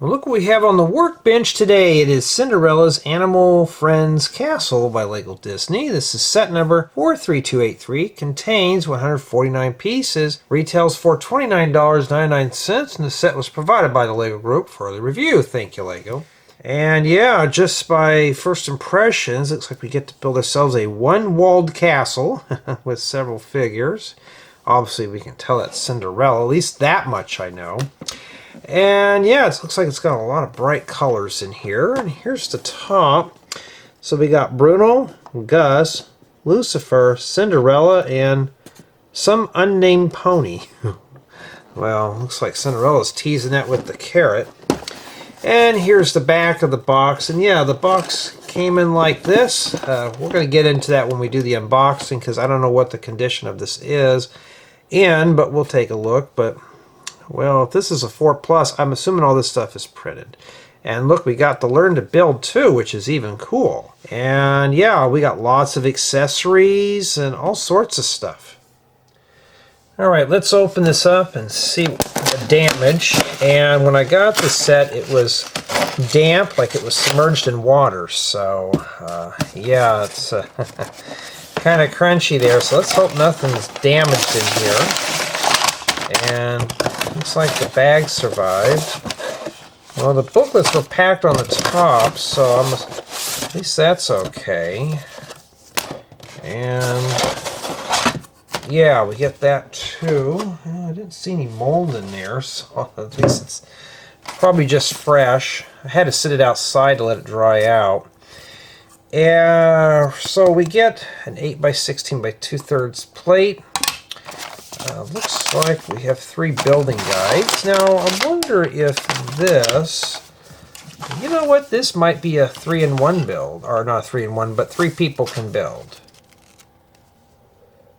Well, look what we have on the workbench today. It is Cinderella's Animal Friends Castle by Lego Disney. This is set number 43283. Contains 149 pieces. Retails for $29.99. And the set was provided by the Lego Group for the review. Thank you, Lego. And yeah, just by first impressions, looks like we get to build ourselves a one-walled castle with several figures. Obviously, we can tell that's Cinderella. At least that much I know. And yeah, it looks like it's got a lot of bright colors in here. And here's the top. So we got Bruno, Gus, Lucifer, Cinderella, and some unnamed pony. Well, looks like Cinderella's teasing that with the carrot. And here's the back of the box. And yeah, the box came in like this. We're going to get into that when we do the unboxing because I don't know what the condition of this is but we'll take a look. But well, if this is a 4+, I'm assuming all this stuff is printed. And look, we got the Learn to Build too, which is even cool. And yeah, we got lots of accessories and all sorts of stuff. Alright, let's open this up and see the damage. And when I got the set, it was damp, like it was submerged in water. So, yeah, it's kind of crunchy there. So let's hope nothing's damaged in here. And looks like the bag survived. Well, the booklets were packed on the top, so at least that's okay. And yeah, we get that too. I didn't see any mold in there, so at least it's probably just fresh. I had to sit it outside to let it dry out. So we get an 8x16 by 2/3 plate. Looks like we have 3 building guides. Now, I wonder if this, you know what, this might be a 3-in-1 build, or not 3-in-1, but 3 people can build.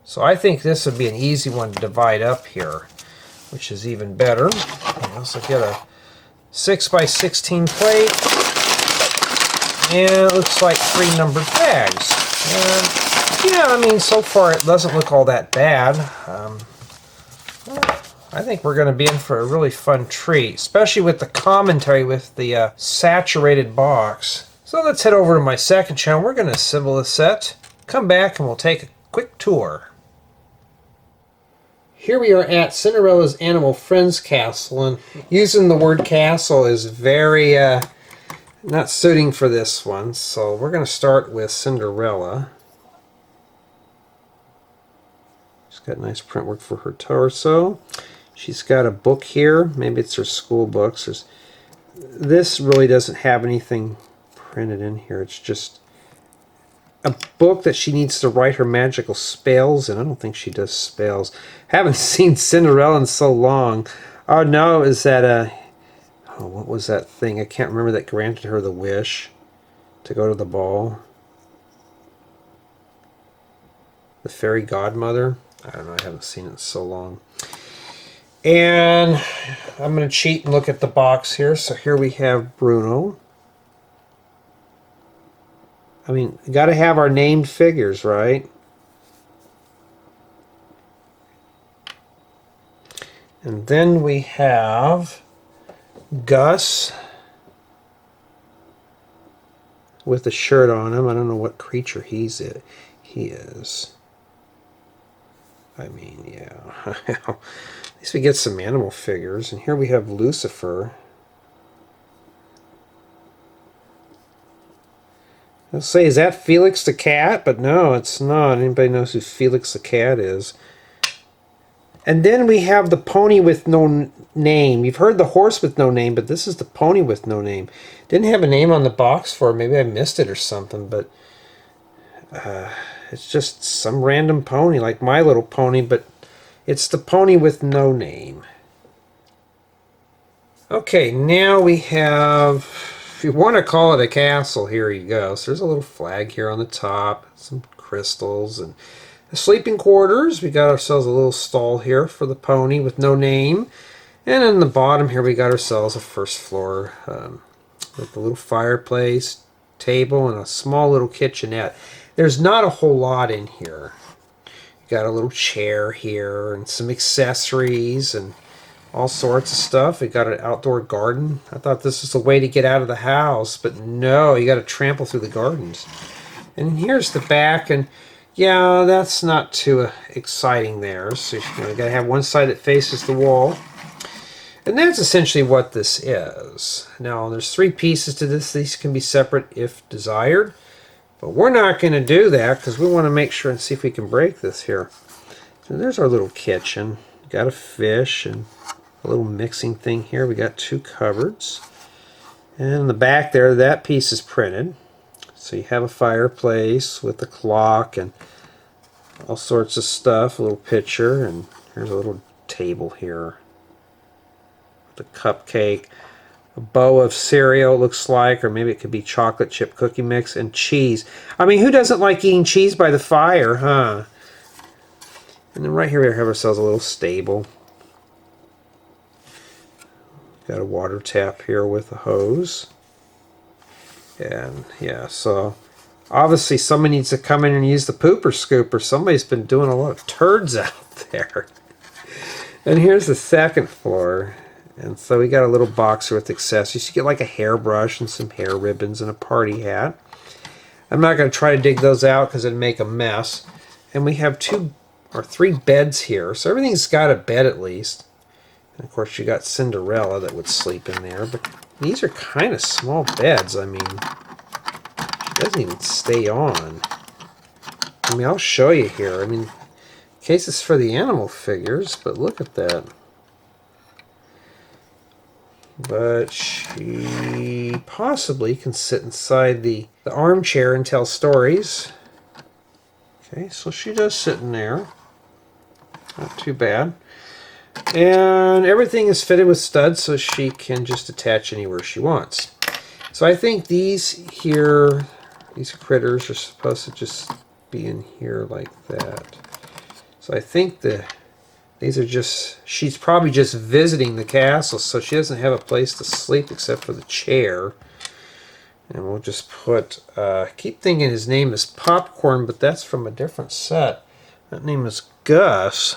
So I think this would be an easy one to divide up here, which is even better. I also get a 6x16 plate, and it looks like 3 numbered bags. And yeah, I mean, so far it doesn't look all that bad. I think we're going to be in for a really fun treat, especially with the commentary with the saturated box. So let's head over to my second channel. We're going to assemble the set, come back, and we'll take a quick tour. Here we are at Cinderella's Animal Friends Castle, and using the word castle is very not suiting for this one. So we're going to start with Cinderella. She's got nice print work for her torso. She's got a book here. Maybe it's her school books. This really doesn't have anything printed in here. It's just a book that she needs to write her magical spells in. I don't think she does spells. Haven't seen Cinderella in so long. Oh no, is that what was that thing? I can't remember that granted her the wish to go to the ball. The fairy godmother? I don't know, I haven't seen it in so long. And I'm going to cheat and look at the box here. So here we have Bruno. I mean, got to have our named figures, right? And then we have Gus with a shirt on him. I don't know what creature he is. I mean, yeah. At least we get some animal figures. And here we have Lucifer. Let's say, is that Felix the cat? But no, it's not. Anybody knows who Felix the cat is. And then we have the pony with no name. You've heard the horse with no name, but this is the pony with no name. Didn't have a name on the box for it. Maybe I missed it or something, but it's just some random pony, like My Little Pony, but it's the pony with no name. Okay, now we have, if you want to call it a castle, here you go. So there's a little flag here on the top, some crystals, and the sleeping quarters. We got ourselves a little stall here for the pony with no name. And in the bottom here we got ourselves a first floor with a little fireplace, table, and a small little kitchenette. There's not a whole lot in here. You got a little chair here and some accessories, and all sorts of stuff. We got an outdoor garden. I thought this was a way to get out of the house, but no, you got to trample through the gardens. And here's the back, and yeah, that's not too exciting there. So you got to have one side that faces the wall. And that's essentially what this is. Now, there's 3 pieces to this. These can be separate if desired. But we're not going to do that because we want to make sure and see if we can break this here. So there's our little kitchen. Got a fish and a little mixing thing here. We got 2 cupboards. And in the back there, that piece is printed. So you have a fireplace with a clock and all sorts of stuff. A little picture, and here's a little table here. The cupcake, a bowl of cereal, it looks like, or maybe it could be chocolate chip cookie mix, and cheese. I mean, who doesn't like eating cheese by the fire, huh? And then right here we have ourselves a little stable. Got a water tap here with a hose. And yeah, so obviously somebody needs to come in and use the pooper scooper. Somebody's been doing a lot of turds out there. And here's the second floor. And so we got a little box with accessories. You get like a hairbrush and some hair ribbons and a party hat. I'm not going to try to dig those out because it'd make a mess. And we have 2 or 3 beds here. So everything's got a bed at least. And of course you got Cinderella that would sleep in there. But these are kind of small beds. I mean, she doesn't even stay on. I mean, I'll show you here. I mean, in case it's for the animal figures, but look at that. But she possibly can sit inside the armchair and tell stories. Okay, so she does sit in there. Not too bad. And everything is fitted with studs so she can just attach anywhere she wants. So I think these here, these critters are supposed to just be in here like that. So I think these are just, she's probably just visiting the castle, so she doesn't have a place to sleep except for the chair. And we'll just put, I keep thinking his name is Popcorn, but that's from a different set. That name is Gus.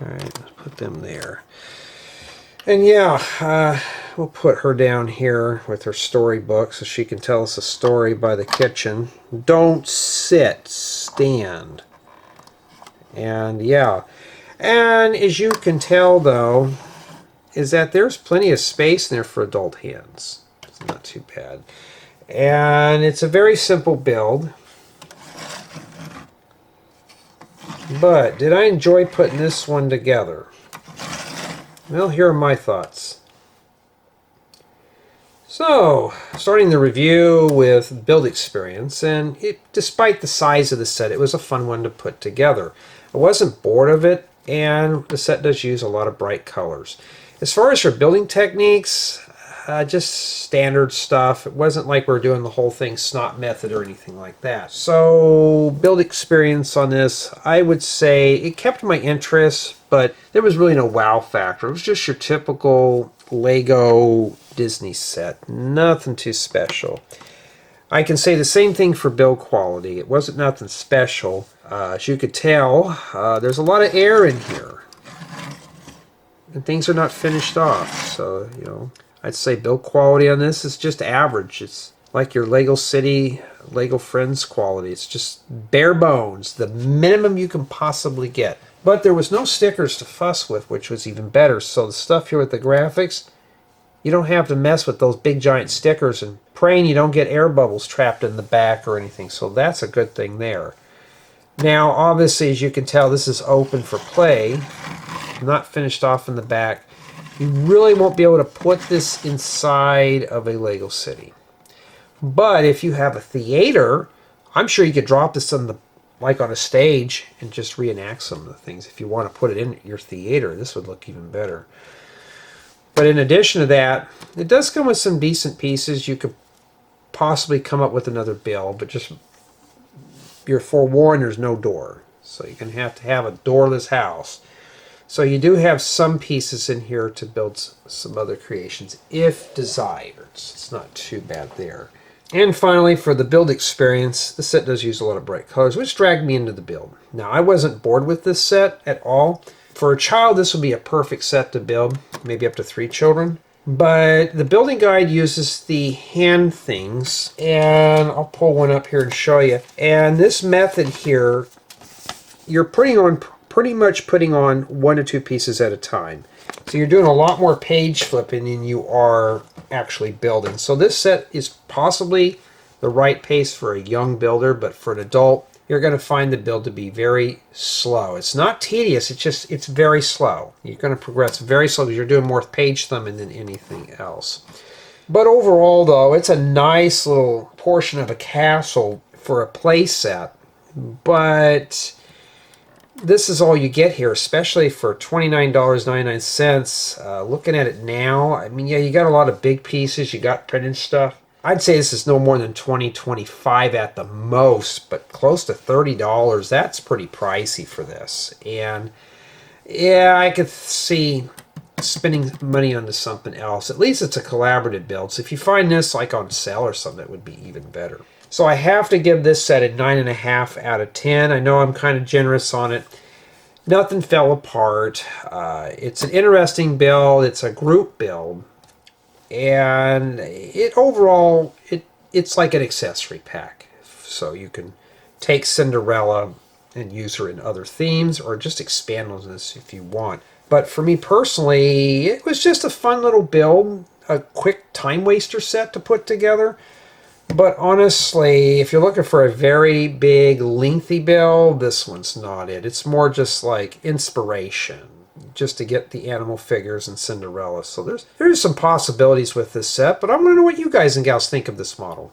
Alright, let's put them there. And yeah, we'll put her down here with her storybook so she can tell us a story by the kitchen. Don't sit, stand. And yeah, and as you can tell though, is that there's plenty of space in there for adult hands. It's not too bad. And it's a very simple build. But did I enjoy putting this one together? Well, here are my thoughts. So, starting the review with build experience, and despite the size of the set, it was a fun one to put together. I wasn't bored of it, and the set does use a lot of bright colors. As far as for building techniques, just standard stuff. It wasn't like we were doing the whole thing snot method or anything like that. So, build experience on this, I would say it kept my interest, but there was really no wow factor. It was just your typical Lego Disney set. Nothing too special. I can say the same thing for build quality. It wasn't nothing special. As you could tell, there's a lot of air in here. And things are not finished off. So, you know, I'd say build quality on this is just average. It's like your Lego City, Lego Friends quality. It's just bare bones, the minimum you can possibly get. But there was no stickers to fuss with, which was even better. So the stuff here with the graphics, you don't have to mess with those big giant stickers and praying you don't get air bubbles trapped in the back or anything. So that's a good thing there. Now, obviously, as you can tell, this is open for play. Not finished off in the back. You really won't be able to put this inside of a Lego City. But if you have a theater, I'm sure you could drop this on the, like on a stage and just reenact some of the things. If you want to put it in your theater, this would look even better. But in addition to that, it does come with some decent pieces. You could possibly come up with another build, but just you're forewarned there's no door. So you're going to have a doorless house. So you do have some pieces in here to build some other creations if desired. It's not too bad there. And finally, for the build experience, the set does use a lot of bright colors, which dragged me into the build. Now, I wasn't bored with this set at all. For a child, this would be a perfect set to build, maybe up to 3 children. But the building guide uses the hand things, and I'll pull one up here and show you. And this method here, you're pretty much putting on 1 to 2 pieces at a time. So you're doing a lot more page flipping than you are actually building. So this set is possibly the right pace for a young builder, but for an adult, you're going to find the build to be very slow. It's not tedious, it's very slow. You're going to progress very slowly. You're doing more page thumbing than anything else. But overall, though, it's a nice little portion of a castle for a play set. But this is all you get here, especially for $29.99. Looking at it now, I mean, yeah, you got a lot of big pieces. You got printed stuff. I'd say this is no more than $20, $25 at the most, but close to $30. That's pretty pricey for this. And yeah, I could see spending money onto something else. At least it's a collaborative build. So if you find this like on sale or something, it would be even better. So I have to give this set a 9.5 out of 10. I know I'm kind of generous on it. Nothing fell apart. It's an interesting build. It's a group build. And overall, it's like an accessory pack. So you can take Cinderella and use her in other themes, or just expand on this if you want. But for me personally, it was just a fun little build, a quick time waster set to put together. But honestly, if you're looking for a very big, lengthy build, this one's not it. It's more just like inspiration, just to get the animal figures and Cinderella. So there's some possibilities with this set, but I want to know what you guys and gals think of this model.